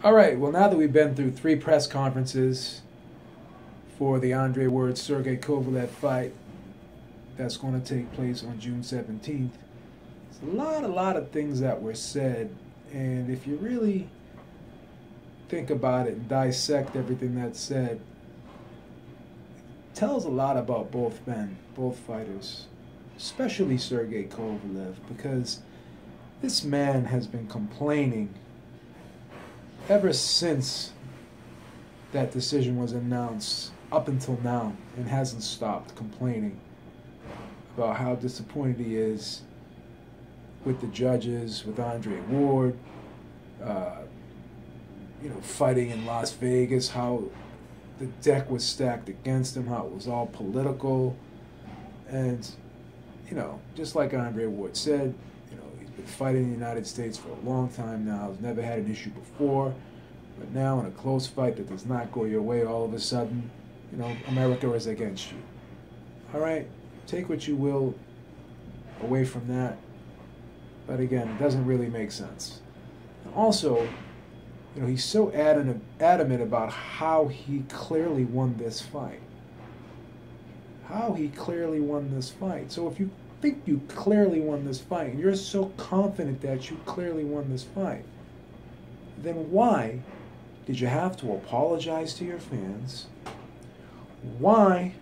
All right, well, now that we've been through 3 press conferences for the Andre Ward Sergey Kovalev fight that's going to take place on June 17th, there's a lot of things that were said. And if you really think about it and dissect everything that's said, it tells a lot about both men, both fighters, especially Sergey Kovalev, because this man has been complaining ever since that decision was announced up until now, and hasn't stopped complaining about how disappointed he is with the judges, with Andre Ward, fighting in Las Vegas, how the deck was stacked against him, how it was all political. And, just like Andre Ward said, he's been fighting in the United States for a long time now. He's never had an issue before. But now in a close fight that does not go your way, all of a sudden, America is against you. All right? Take what you will away from that. But again, it doesn't really make sense. And also, he's so adamant about how he clearly won this fight. How he clearly won this fight. So if you think you clearly won this fight, and you're so confident that you clearly won this fight, then why did you have to apologize to your fans? Why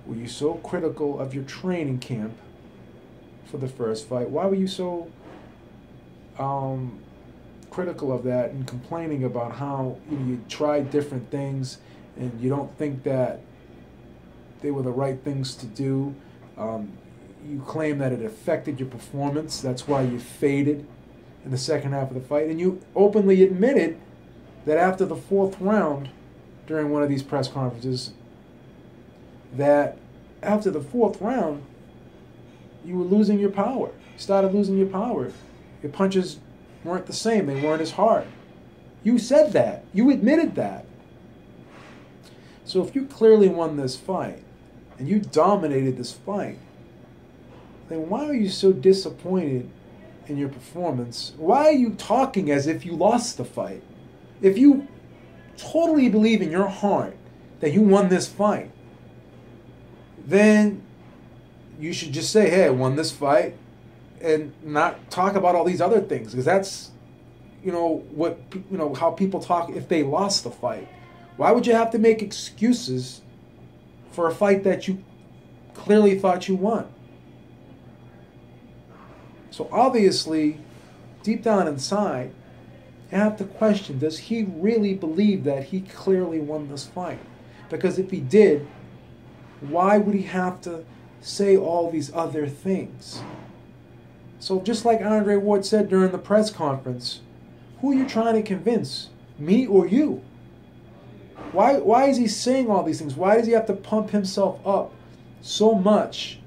were you so critical of your training camp for the first fight? Why were you so critical of that and complaining about how you tried different things and you don't think that they were the right things to do? You claim that it affected your performance. That's why you faded in the second half of the fight. And you openly admitted that after the 4th round, during one of these press conferences, that after the 4th round, you were losing your power. You started losing your power. Your punches weren't the same. They weren't as hard. You said that. You admitted that. So if you clearly won this fight, and you dominated this fight, then why are you so disappointed in your performance? Why are you talking as if you lost the fight? If you totally believe in your heart that you won this fight, then you should just say, hey, I won this fight, and not talk about all these other things, because that's, how people talk if they lost the fight. Why would you have to make excuses for a fight that you clearly thought you won? So obviously, deep down inside, you have to question, does he really believe that he clearly won this fight? Because if he did, why would he have to say all these other things? So just like Andre Ward said during the press conference, who are you trying to convince, me or you? Why is he saying all these things? Why does he have to pump himself up so much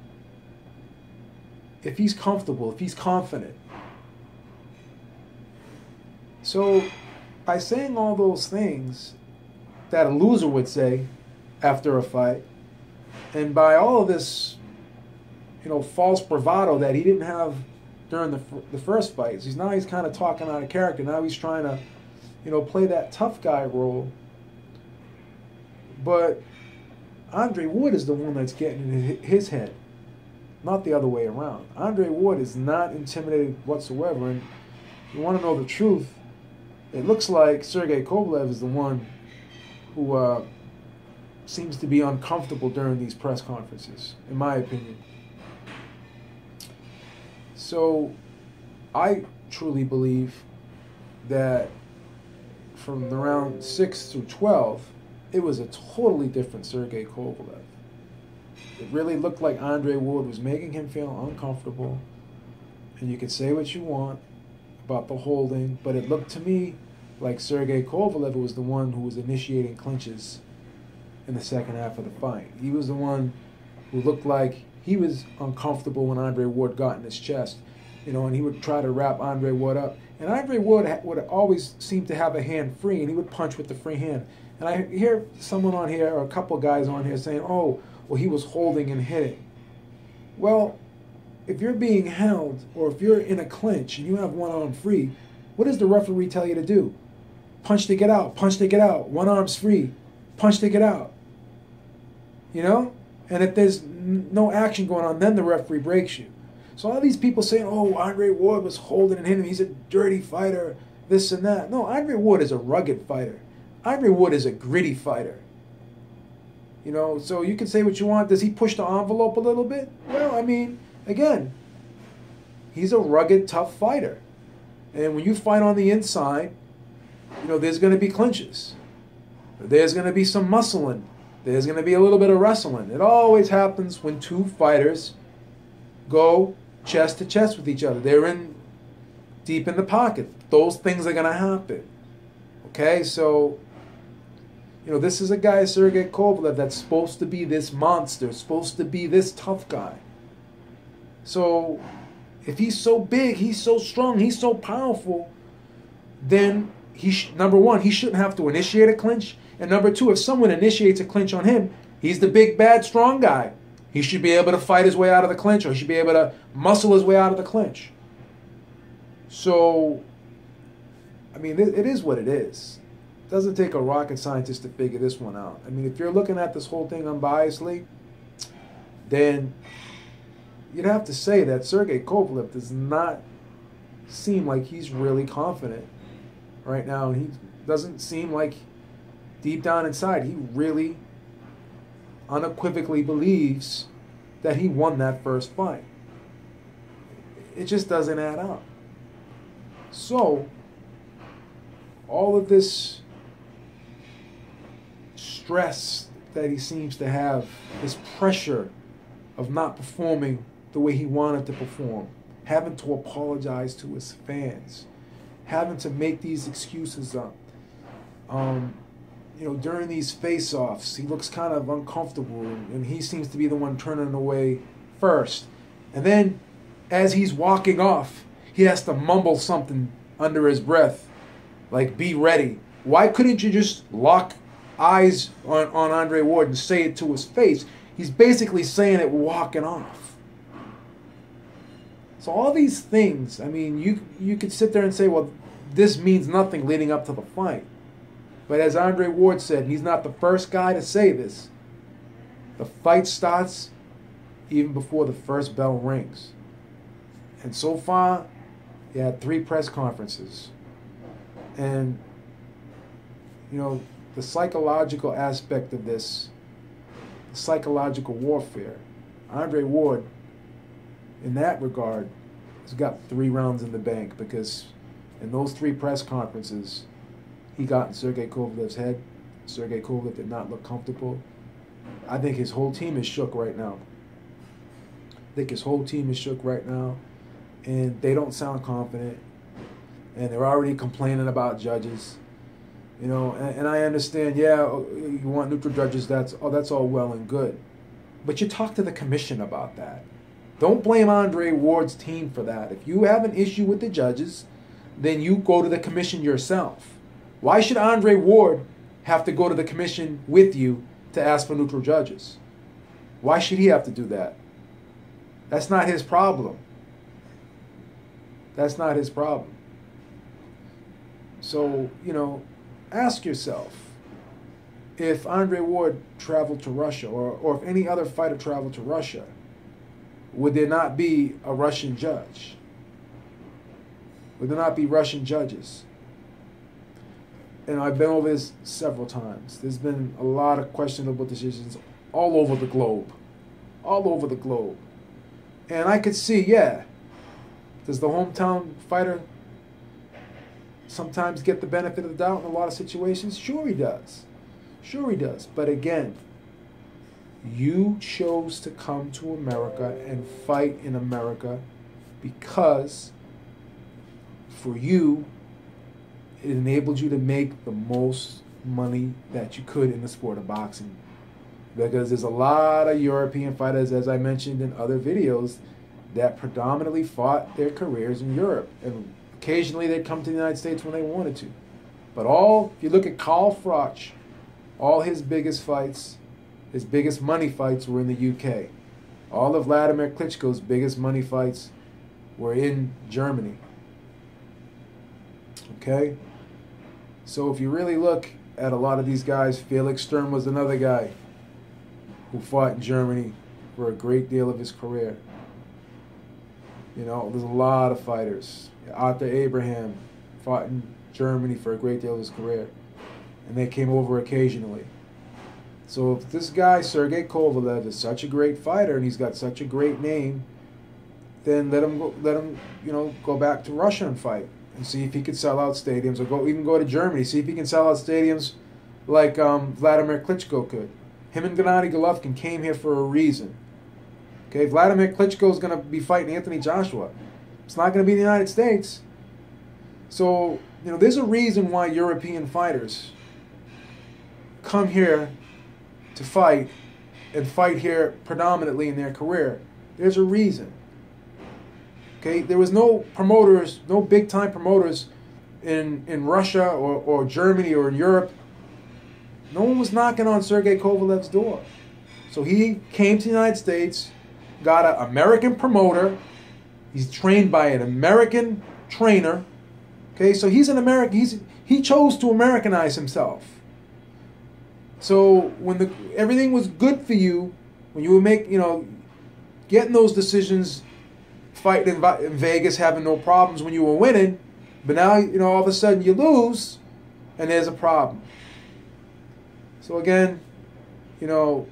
if he's comfortable, if he's confident? So by saying all those things that a loser would say after a fight, and by all of this, false bravado that he didn't have during the first fights, he's kind of talking out of character. Now he's trying to, play that tough guy role. But Andre Ward is the one that's getting in his head, not the other way around. Andre Ward is not intimidated whatsoever. And if you want to know the truth, it looks like Sergey Kovalev is the one who seems to be uncomfortable during these press conferences, in my opinion. So I truly believe that from the round 6 through 12, it was a totally different Sergey Kovalev. It really looked like Andre Ward was making him feel uncomfortable. And you could say what you want about the holding, but it looked to me like Sergey Kovalev was the one who was initiating clinches in the second half of the fight. He was the one who looked like he was uncomfortable when Andre Ward got in his chest, and he would try to wrap Andre Ward up. And Andre Ward would always seem to have a hand free, and he would punch with the free hand. And I hear someone on here, or a couple guys on here, saying, oh, well, he was holding and hitting. Well, if you're being held, or if you're in a clinch and you have one arm free, what does the referee tell you to do? punch to get out, punch to get out, one arm's free, punch to get out. You know? And if there's no action going on, then the referee breaks you. So all these people saying, oh, Andre Ward was holding and hitting him, he's a dirty fighter, this and that. No, Andre Ward is a rugged fighter. Andre Ward is a gritty fighter. You know, so you can say what you want. Does he push the envelope a little bit? Well, I mean, again, he's a rugged, tough fighter. And when you fight on the inside, you know, there's going to be clinches. There's going to be some muscling. There's going to be a little bit of wrestling. It always happens when two fighters go chest to chest with each other. They're in deep in the pocket. Those things are going to happen. Okay, so, you know, this is a guy, Sergey Kovalev, that's supposed to be this monster, supposed to be this tough guy. So, if he's so big, he's so strong, he's so powerful, then number one, he shouldn't have to initiate a clinch. And number two, if someone initiates a clinch on him, he's the big, bad, strong guy. He should be able to fight his way out of the clinch, or he should be able to muscle his way out of the clinch. So, I mean, it is what it is. It doesn't take a rocket scientist to figure this one out. I mean, if you're looking at this whole thing unbiasedly, then you'd have to say that Sergey Kovalev does not seem like he's really confident right now. He doesn't seem like deep down inside he really unequivocally believes that he won that first fight. It just doesn't add up. So, all of this stress that he seems to have, this pressure of not performing the way he wanted to perform, having to apologize to his fans, having to make these excuses up. You know, during these face-offs, he looks kind of uncomfortable, and he seems to be the one turning away first. And then, as he's walking off, he has to mumble something under his breath, like, be ready. Why couldn't you just lock eyes on Andre Ward and say it to his face? He's basically saying it walking off. So all these things, I mean, you could sit there and say, well, this means nothing leading up to the fight. But as Andre Ward said, he's not the first guy to say this. The fight starts even before the first bell rings. And so far, he had 3 press conferences. And, you know, the psychological aspect of this, the psychological warfare, Andre Ward, in that regard, has got 3 rounds in the bank, because in those 3 press conferences, he got in Sergey Kovalev's head. Sergey Kovalev did not look comfortable. I think his whole team is shook right now. And they don't sound confident. And they're already complaining about judges. You know, and I understand, yeah, you want neutral judges, that's all well and good. But you talk to the commission about that. Don't blame Andre Ward's team for that. If you have an issue with the judges, then you go to the commission yourself. Why should Andre Ward have to go to the commission with you to ask for neutral judges? Why should he have to do that? That's not his problem. That's not his problem. So, you know, ask yourself, if Andre Ward traveled to Russia, or if any other fighter traveled to Russia, would there not be a Russian judge? Would there not be Russian judges? And I've been over this several times. There's been a lot of questionable decisions all over the globe. All over the globe. And I could see, yeah, does the hometown fighter sometimes get the benefit of the doubt in a lot of situations? Sure he does. Sure he does. But again, you chose to come to America and fight in America because for you, it enabled you to make the most money that you could in the sport of boxing. Because there's a lot of European fighters, as I mentioned in other videos, that predominantly fought their careers in Europe. And occasionally they'd come to the United States when they wanted to. But if you look at Carl Froch, all his biggest fights, his biggest money fights were in the UK. All of Vladimir Klitschko's biggest money fights were in Germany. Okay? So if you really look at a lot of these guys, Felix Sturm was another guy who fought in Germany for a great deal of his career. You know, there's a lot of fighters. Arthur Abraham fought in Germany for a great deal of his career, and they came over occasionally. So if this guy, Sergey Kovalev, is such a great fighter and he's got such a great name, then let him go back to Russia and fight and see if he could sell out stadiums, or even go to Germany, see if he can sell out stadiums like Vladimir Klitschko could. Him and Gennady Golovkin came here for a reason. Okay, Vladimir Klitschko is going to be fighting Anthony Joshua. It's not going to be the United States. So, there's a reason why European fighters come here to fight and fight here predominantly in their career. There's a reason. Okay, there was no promoters, no big-time promoters in Russia or Germany or in Europe. No one was knocking on Sergey Kovalev's door. So he came to the United States, got an American promoter. He's trained by an American trainer. Okay, so he's an American. He chose to Americanize himself. So when everything was good for you, when you were getting those decisions, fighting in Vegas, having no problems when you were winning, but now all of a sudden you lose, and there's a problem. So again, it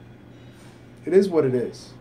is what it is.